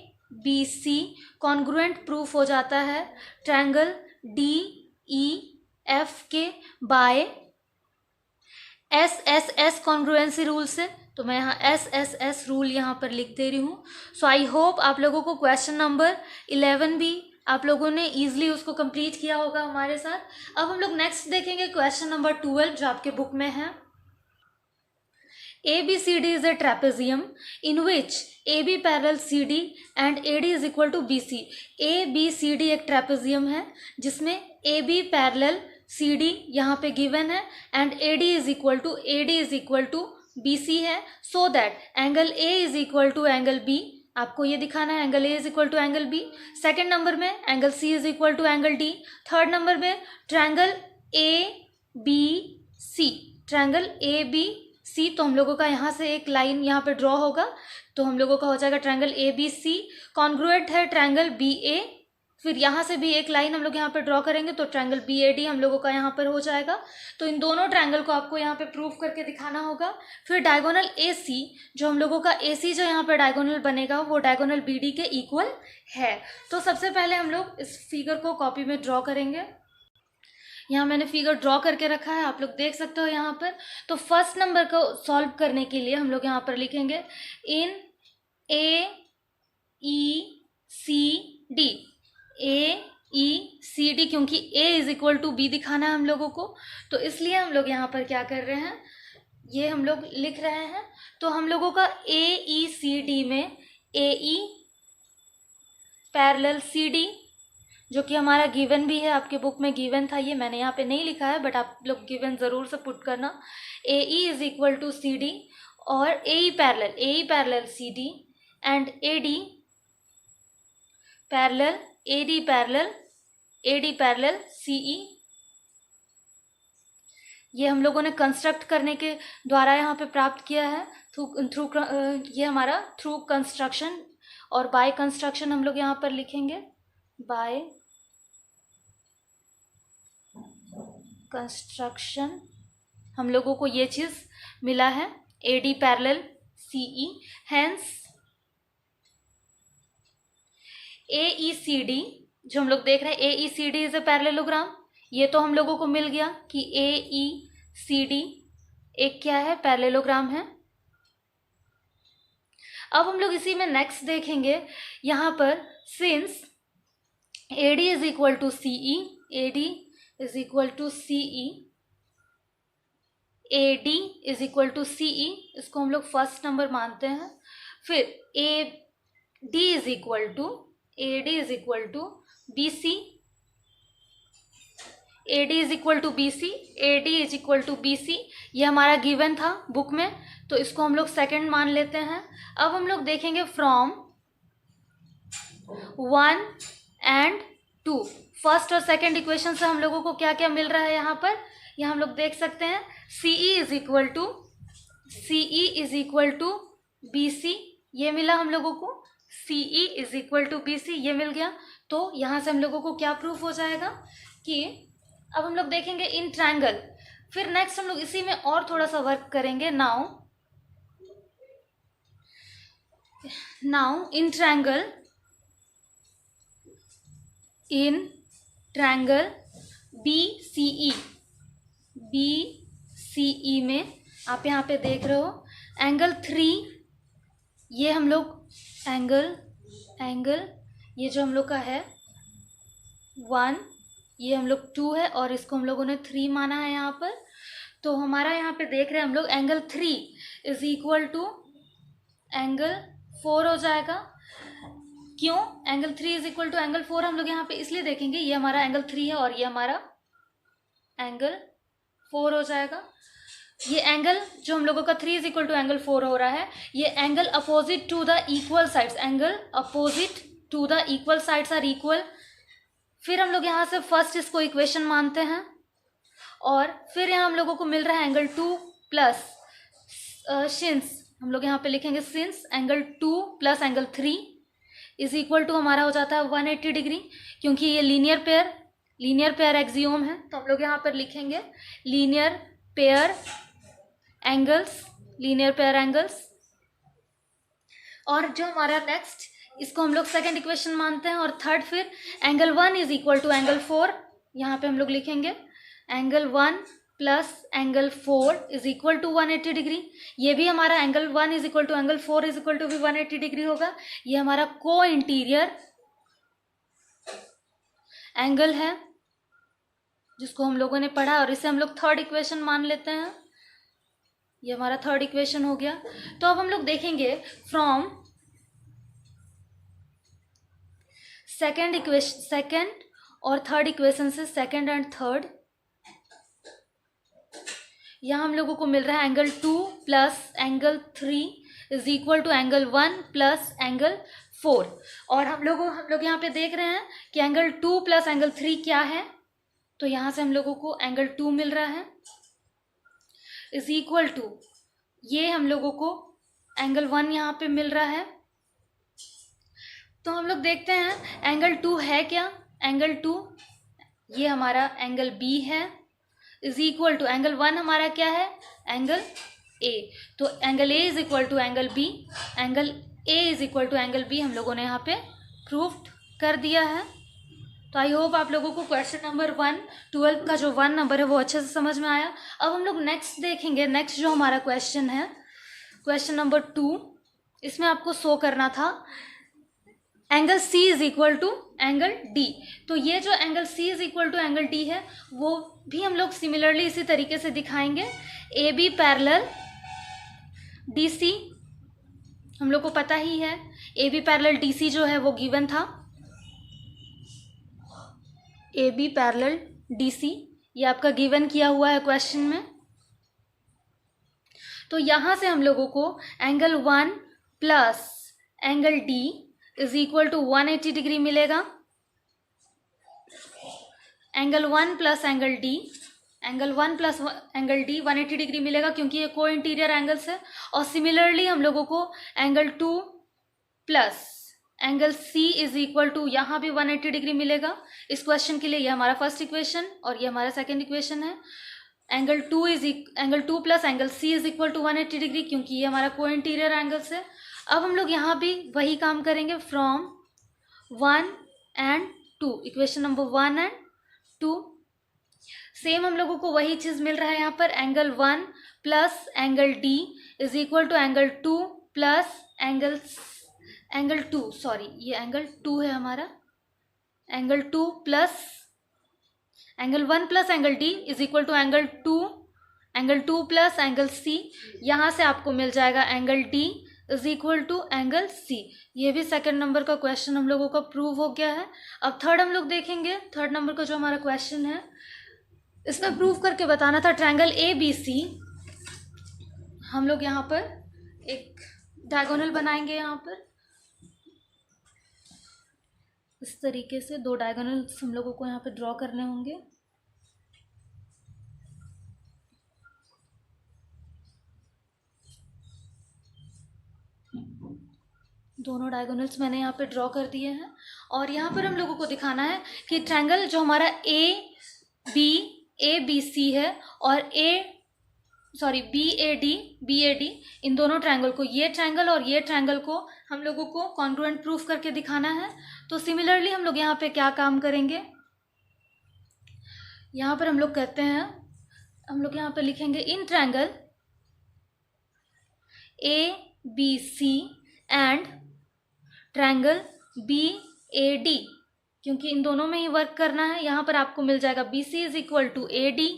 B C congruent proof हो जाता है ट्रायंगल डी ई एफ के by S S S congruency rule से। तो मैं यहाँ एस एस एस रूल यहाँ पर लिख दे रही हूँ। सो आई होप आप लोगों को क्वेश्चन नंबर 11 भी आप लोगों ने ईजिली उसको कंप्लीट किया होगा हमारे साथ। अब हम लोग नेक्स्ट देखेंगे क्वेश्चन नंबर 12 जो आपके बुक में है। ABCD is a trapezium in which AB parallel CD and AD is equal to BC। ABCD एक ट्रेपेजियम है जिसमें AB पैरेलल CD यहाँ पे गिवन है and AD is equal to BC है, so that angle A is equal to angle B, आपको ये दिखाना है angle A is equal to angle B। Second number में angle C is equal to angle D। Third number में triangle ABC, triangle ABC, तो हम लोगों का यहाँ से एक लाइन यहाँ पे ड्रॉ होगा, तो हम लोगों का हो जाएगा ट्रायंगल ABC कॉन्ग्रुएंट है ट्रायंगल BA। फिर यहाँ से भी एक लाइन हम लोग यहाँ पे ड्रॉ करेंगे तो ट्रायंगल BAD हम लोगों का यहाँ पर हो जाएगा। तो इन दोनों ट्रायंगल को आपको यहाँ पे प्रूव करके दिखाना होगा। फिर डायगोनल AC, जो हम लोगों का AC जो यहाँ पे डायगोनल बनेगा वो डायगोनल BD के इक्वल है। तो सबसे पहले हम लोग इस फिगर को कॉपी में ड्रॉ करेंगे। यहाँ मैंने फिगर ड्रॉ करके रखा है, आप लोग देख सकते हो यहाँ पर। तो फर्स्ट नंबर को सॉल्व करने के लिए हम लोग यहाँ पर लिखेंगे इन AECD, AECD, क्योंकि A is equal to B दिखाना है हम लोगों को, तो इसलिए हम लोग यहाँ पर क्या कर रहे हैं, ये हम लोग लिख रहे हैं। तो हम लोगों का AECD में AE पैरेलल CD, जो कि हमारा गिवन भी है, आपके बुक में गिवन था, ये मैंने यहाँ पे नहीं लिखा है बट आप लोग गिवन ज़रूर से पुट करना। AE is equal to CD और AE parallel CD and AD parallel CE। ये हम लोगों ने कंस्ट्रक्ट करने के द्वारा यहाँ पे प्राप्त किया है थ्रू ये हमारा थ्रू कंस्ट्रक्शन, और बाय कंस्ट्रक्शन हम लोग यहाँ पर लिखेंगे बाय कंस्ट्रक्शन। हम लोगों को ये चीज़ मिला है AD parallel CE, hence AECD जो हम लोग देख रहे हैं AECD इज अ पैरेललोग्राम, ये तो हम लोगों को मिल गया कि AECD एक क्या है, पैरेललोग्राम है। अब हम लोग इसी में नेक्स्ट देखेंगे यहाँ पर, since AD is equal to CE, AD is equal to CE, AD is equal to CE, इसको हम लोग फर्स्ट नंबर मानते हैं। फिर AD is equal to BC, AD is equal to BC, AD is equal to BC, ये हमारा given था book में, तो इसको हम लोग सेकंड मान लेते हैं। अब हम लोग देखेंगे फ्रॉम 1 एंड 2, फर्स्ट और सेकंड इक्वेशन से हम लोगों को क्या क्या मिल रहा है यहाँ पर, यहाँ हम लोग देख सकते हैं CE is equal to BC, ये मिला हम लोगों को, CE is equal to BC, ये मिल गया। तो यहाँ से हम लोगों को क्या प्रूफ हो जाएगा कि अब हम लोग देखेंगे इन ट्रायंगल। फिर नेक्स्ट हम लोग इसी में और थोड़ा सा वर्क करेंगे। नाउ इन ट्रायंगल BCE में आप यहाँ पे देख रहे हो एंगल 3, ये हम लोग एंगल ये जो हम लोग का है 1, ये हम लोग 2 है और इसको हम लोगों ने 3 माना है यहाँ पर। तो हमारा यहाँ पे देख रहे हैं हम लोग angle 3 is equal to angle 4 हो जाएगा। क्यों angle 3 is equal to angle 4 हम लोग यहाँ पे इसलिए देखेंगे, ये हमारा एंगल 3 है और ये हमारा एंगल 4 हो जाएगा। ये एंगल जो हम लोगों का 3 इज इक्वल टू एंगल 4 हो रहा है, ये angle opposite to the equal sides, angle opposite to the equal sides are equal. फिर हम लोग यहाँ से फर्स्ट इसको इक्वेशन मानते हैं और फिर यहाँ हम लोगों को मिल रहा है एंगल 2 प्लस सिंस हम लोग यहाँ पे लिखेंगे since angle 2 plus angle 3 is equal to हमारा हो जाता है 180 डिग्री, क्योंकि ये लीनियर पेयर एक्सियोम है। तो हम लोग यहाँ पर लिखेंगे लीनियर पेयर एंगल्स। और जो हमारा नेक्स्ट, इसको हम लोग सेकेंड इक्वेशन मानते हैं। और थर्ड फिर angle 1 is equal to angle 4, यहाँ पे हम लोग लिखेंगे angle 1 plus angle 4 is equal to 180 degree. ये भी हमारा angle 1 is equal to angle 4 is equal to भी 180 डिग्री होगा। ये हमारा को इंटीरियर एंगल है जिसको हम लोगों ने पढ़ा, और इसे हम लोग थर्ड इक्वेशन मान लेते हैं। ये हमारा थर्ड इक्वेशन हो गया। तो अब हम लोग देखेंगे फ्रॉम सेकेंड और थर्ड इक्वेशन से, सेकेंड एंड थर्ड, यहाँ हम लोगों को मिल रहा है angle 2 plus angle 3 is equal to angle 1 plus angle 4। और हम लोग यहाँ पे देख रहे हैं कि एंगल 2 प्लस एंगल 3 क्या है, तो यहाँ से हम लोगों को एंगल 2 मिल रहा है इज इक्वल टू, ये हम लोगों को एंगल 1 यहाँ पे मिल रहा है। तो हम लोग देखते हैं एंगल 2 है क्या, एंगल 2 ये हमारा एंगल B है इज इक्वल टू एंगल 1 हमारा क्या है, एंगल A। तो angle A is equal to angle B, angle A is equal to angle B हम लोगों ने यहाँ पे प्रूव्ड कर दिया है। तो आई होप आप लोगों को क्वेश्चन नंबर 1 12 का जो 1 नंबर है वो अच्छे से समझ में आया। अब हम लोग नेक्स्ट देखेंगे, नेक्स्ट जो हमारा क्वेश्चन है क्वेश्चन नंबर 2, इसमें आपको शो करना था angle C is equal to angle D। तो ये जो angle C is equal to angle D है वो भी हम लोग सिमिलरली इसी तरीके से दिखाएंगे। AB पैरेलल DC हम लोग को पता ही है, AB पैरेलल DC जो है वो गिवन था, AB पैरेलल DC ये आपका गिवन किया हुआ है क्वेश्चन में। तो यहाँ से हम लोगों को angle 1 plus angle D is equal to 180 degree मिलेगा। Angle 1 plus angle D, angle 1 plus angle D 180 degree मिलेगा, क्योंकि ये को इंटीरियर एंगल्स है। और सिमिलरली हम लोगों को angle 2 plus angle C is equal to यहाँ भी 180 डिग्री मिलेगा। इस क्वेश्चन के लिए ये हमारा फर्स्ट इक्वेशन और ये हमारा सेकेंड इक्वेशन है। Angle 2 plus angle C is equal to 180 degree, क्योंकि ये हमारा को इंटीरियर एंगल्स है। अब हम लोग यहाँ भी वही काम करेंगे from 1 and 2, equation number 1 and 2 same हम लोगों को वही चीज़ मिल रहा है यहाँ पर। Angle 1 plus angle D is equal to angle 2 plus angle 2, sorry ये एंगल 2 है हमारा, angle 2 plus angle 1 plus angle D is equal to angle 2 plus angle C. यहाँ से आपको मिल जाएगा angle D is equal to angle C. ये भी सेकंड नंबर का क्वेश्चन हम लोगों का प्रूव हो गया है। अब थर्ड हम लोग देखेंगे। थर्ड नंबर का जो हमारा क्वेश्चन है, इसमें प्रूव करके बताना था ट्रायंगल ए बी सी। हम लोग यहाँ पर एक डायगोनल बनाएंगे। यहाँ पर इस तरीके से 2 डायगोनल्स हम लोगों को यहाँ पे ड्रॉ करने होंगे। दोनों डायगोनल्स मैंने यहाँ पे ड्रॉ कर दिए हैं और यहाँ पर हम लोगों को दिखाना है कि ट्रायंगल जो हमारा ए बी सी है और बी ए डी इन दोनों ट्रायंगल को, ये ट्रायंगल और ये ट्रायंगल को हम लोगों को कॉन्ग्रुएंट प्रूफ करके दिखाना है। तो सिमिलरली हम लोग यहाँ पे क्या काम करेंगे, यहाँ पर हम लोग कहते हैं, हम लोग यहाँ पर लिखेंगे इन triangle A B C and triangle B A D, क्योंकि इन दोनों में ही वर्क करना है। यहाँ पर आपको मिल जाएगा B C is equal to A D,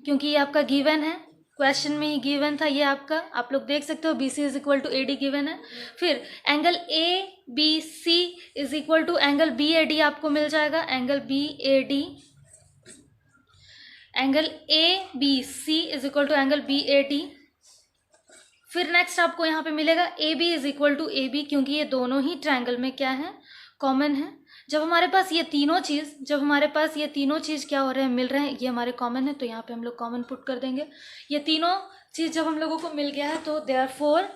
क्योंकि ये आपका गिवन है, क्वेश्चन में ही गिवन था ये आपका, आप लोग देख सकते हो B C is equal to A D given है। फिर angle A B C is equal to angle B A D आपको मिल जाएगा, angle B A D, angle A B C is equal to angle B A D. फिर next आपको यहाँ पे मिलेगा A B is equal to A B, क्योंकि ये दोनों ही ट्रायंगल में क्या है, कॉमन है। जब हमारे पास ये तीनों चीज़ क्या हो रहे हैं, मिल रहे हैं, ये हमारे कॉमन है, तो यहाँ पे हम लोग कॉमन पुट कर देंगे। ये तीनों चीज़ जब हम लोगों को मिल गया है तो देयरफॉर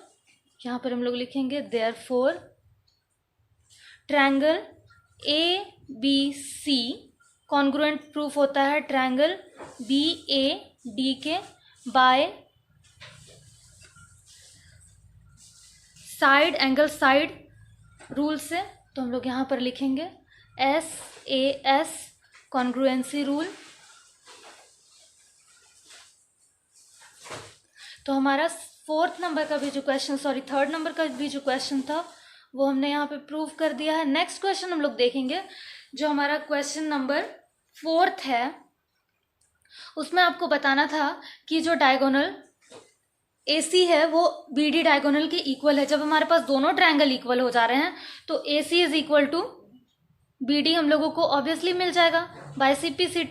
यहाँ पर हम लोग लिखेंगे therefore triangle A B C congruent proof होता है ट्रायंगल बी ए डी के बाय एंगल साइड रूल से। तो हम लोग यहाँ पर लिखेंगे SAS कॉन्ग्रुएंसी रूल। तो हमारा थर्ड नंबर का भी जो क्वेश्चन था वो हमने यहाँ पे प्रूव कर दिया है। नेक्स्ट क्वेश्चन हम लोग देखेंगे, जो हमारा क्वेश्चन नंबर 4 है, उसमें आपको बताना था कि जो डायगोनल AC है वो BD डायगोनल के इक्वल है। जब हमारे पास दोनों ट्रायंगल इक्वल हो जा रहे हैं तो AC is equal to BD हम लोगों को ऑब्वियसली मिल जाएगा बाय CP